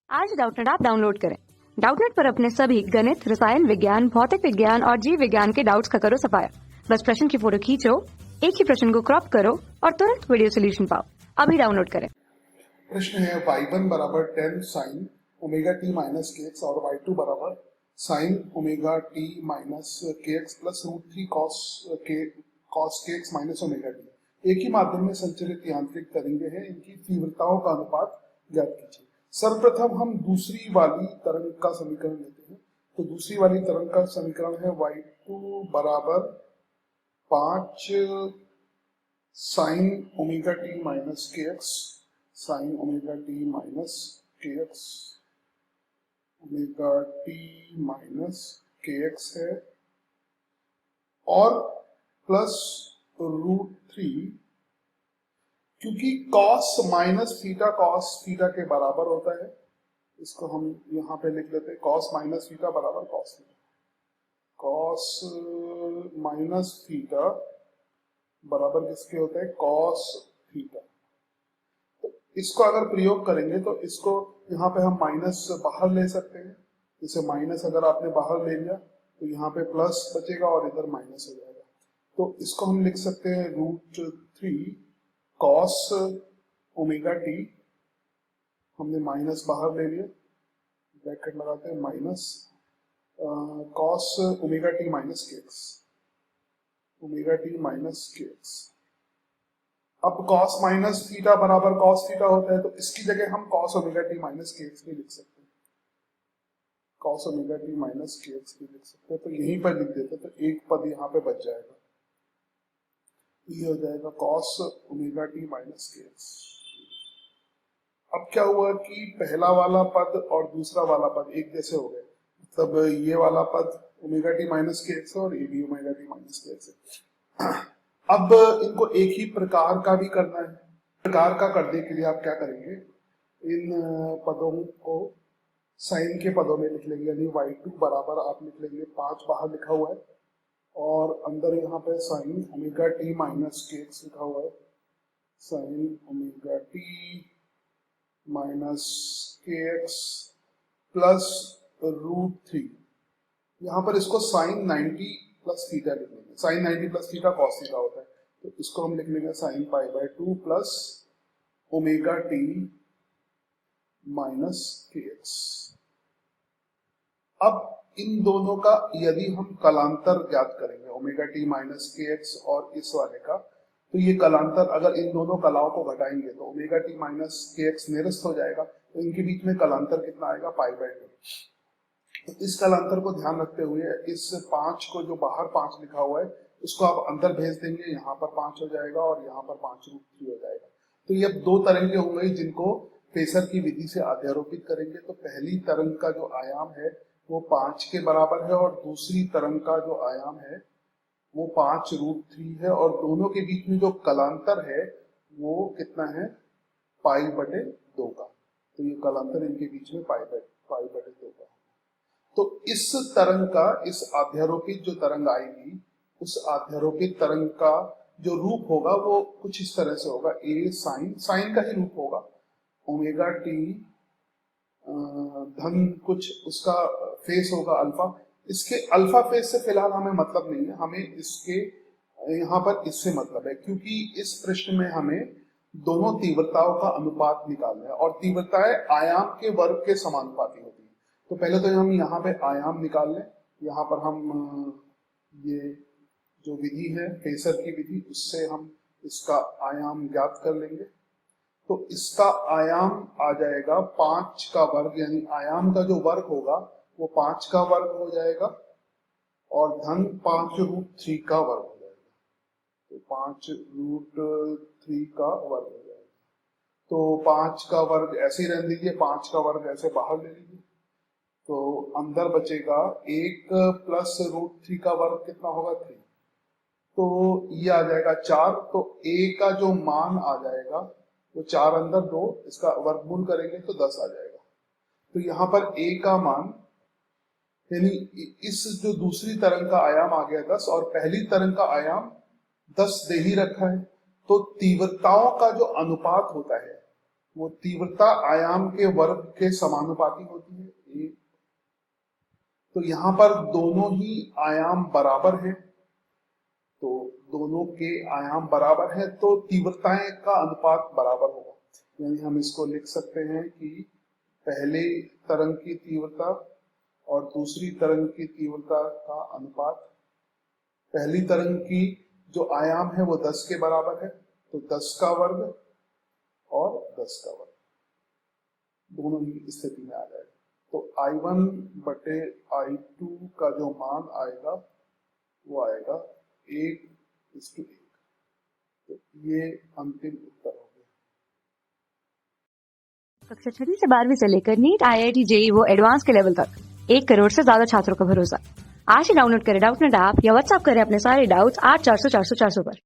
आज Doubtnut app download करें। Doubtnut पर अपने सभी गणित, रसायन विज्ञान, भौतिक विज्ञान और जीव विज्ञान के डाउट्स का करो सफाया। बस प्रश्न की फोटो खींचो, एक ही प्रश्न को क्रॉप करो और तुरंत वीडियो सोल्यूशन पाओ। अभी डाउनलोड करें। प्रश्न है y1 बराबर 10 sine omega t minus k x और y2 बराबर sine omega t minus k x plus root 3 cos के एक्स माइनस ओमेगा टी। एक ही माध्यम में संचरित यांत्रिक तरंगे हैं, इनकी तीव्रताओं का अनुपात ज्ञात कीजिए। सर्वप्रथम हम दूसरी वाली तरंग का समीकरण लेते हैं। तो दूसरी वाली तरंग का समीकरण है y2 बराबर 5 sine omega t minus k x sine omega t minus k x omega t minus k x है और प्लस रूट 3, क्योंकि कॉस माइनस थीटा के बराबर होता है, इसको हम यहाँ पे लिख लेते हैं कॉस माइनस थीटा बराबर cos theta. Cos minus theta बराबर किसके होता है? Cos theta. तो इसको अगर प्रयोग करेंगे तो इसको यहाँ पे हम माइनस बाहर ले सकते हैं। जैसे माइनस अगर आपने बाहर ले लिया तो यहाँ पे प्लस बचेगा और इधर माइनस हो जाएगा। तो इसको हम लिख सकते हैं रूट 3 कॉस ओमेगा टी, हमने माइनस बाहर ले लिया, ब्रैकेट लगाते हैं minus cos omega t minus k x omega t minus k x. अब कॉस माइनस थीटा बराबर कॉस थीटा होता है, तो इसकी जगह हम cos omega t minus k x भी लिख सकते हैं। Cos omega t minus k x भी लिख सकते हैं, तो यहीं पर लिख देते तो एक पद यहाँ पे बच जाएगा। ये हो जाएगा cos omega t minus k x. अब क्या हुआ कि पहला वाला पद और दूसरा वाला पद एक जैसे हो गए, मतलब ये वाला पद omega t minus k x और ये भी omega t minus k x है। अब इनको एक ही प्रकार का भी करना है। प्रकार का करने के लिए आप क्या करेंगे, इन पदों को साइन के पदों में लिख लेंगे, यानी y2 बराबर आप लिख लेंगे 5 बाहर लिखा हुआ है और अंदर यहाँ पे sine omega t minus k x लिखा हुआ है, sine omega t minus k x plus root 3। यहाँ पर इसको साइन 90 प्लस थीटा लिख लेंगे। Sine 90 plus theta cos theta होता है, तो इसको हम लिख लेंगे sine pi by 2 plus omega t minus k x. अब इन दोनों का यदि हम कलांतर ज्ञात करेंगे, omega t minus k x और इस वाले का, तो ये कलांतर अगर इन दोनों कलाओं को घटाएंगे तो omega t minus k x निरस्त हो जाएगा, तो इनके बीच में कलांतर कितना आएगा? पाई बाय 2। तो इस कलांतर को ध्यान रखते हुए इस 5 को, जो बाहर 5 लिखा हुआ है, उसको आप अंदर भेज देंगे, यहाँ पर 5 हो जाएगा और यहाँ पर 5 रूट 3 हो जाएगा। तो ये दो तरंगे हो गई जिनको फेसर की विधि से अध्यारोपित करेंगे। तो पहली तरंग का जो आयाम है वो 5 के बराबर है और दूसरी तरंग का जो आयाम है वो 5 रूट 3 है, और दोनों के बीच में जो कलांतर है वो कितना है? पाई बटे 2 का। तो ये कलांतर इनके बीच में पाई बटे 2 का। तो इस तरंग का, इस अध्यारोपित जो तरंग आएगी, उस अध्यारोपित तरंग का जो रूप होगा वो कुछ इस तरह से होगा। ए साइन का ही रूप होगा, ओमेगा टी धन कुछ उसका फेस होगा अल्फा। इसके अल्फा फेस से फिलहाल हमें मतलब नहीं है, हमें इसके यहाँ पर इससे मतलब है, क्योंकि इस प्रश्न में हमें दोनों तीव्रताओं का अनुपात निकालना है और तीव्रताएं आयाम के वर्ग के समानुपाती होती है। तो पहले तो हम यहाँ पे आयाम निकाल लें। यहाँ पर हम ये जो विधि है फेसर की विधि, उससे हम इसका आयाम ज्ञात कर लेंगे। तो इसका आयाम आ जाएगा 5 का वर्ग, यानी आयाम का जो वर्ग होगा वो 5 का वर्ग हो जाएगा और धन 5 रूट 3 का वर्ग हो जाएगा। तो 5 रूट 3 का वर्ग हो जाएगा। तो 5 का वर्ग ऐसे ही रहने दीजिए, 5 का वर्ग ऐसे बाहर ले लीजिए, तो अंदर बचेगा 1 प्लस रूट 3 का वर्ग कितना होगा? 3। तो ये आ जाएगा 4। तो a का जो मान आ जाएगा वो 4 अंदर 2, इसका वर्गमूल करेंगे तो 10 आ जाएगा। तो यहाँ पर a का मान, यानी इस जो दूसरी तरंग का आयाम आ गया 10 और पहली तरंग का आयाम 10 दे ही रखा है। तो तीव्रताओं का जो अनुपात होता है वो तीव्रता आयाम के वर्ग के समानुपाती होती है ए। तो यहाँ पर दोनों ही आयाम बराबर हैं, तो दोनों के आयाम बराबर हैं तो तीव्रताएं का अनुपात बराबर होगा। यानी हम इसको लिख सकते हैं कि पहले तरंग की तीव्रता और दूसरी तरंग की तीव्रता का अनुपात, पहली तरंग की जो आयाम है वो 10 के बराबर है, तो 10 का वर्ग और 10 का वर्ग दोनों ही स्थिति में आ जाएगा। तो I1 बटे I2 का जो मान आएगा वो आएगा 1:1। तो ये अंतिम उत्तर हो गया। कक्षा 6 से 12वीं से लेकर नीट, IIT, JEE वो एडवांस के लेवल तक 1 करोड़ से ज्यादा छात्रों का भरोसा। आज ही डाउनलोड करें डाउटनेट ऐप या व्हाट्सएप करें अपने सारे डाउट्स 8400 400 400 पर।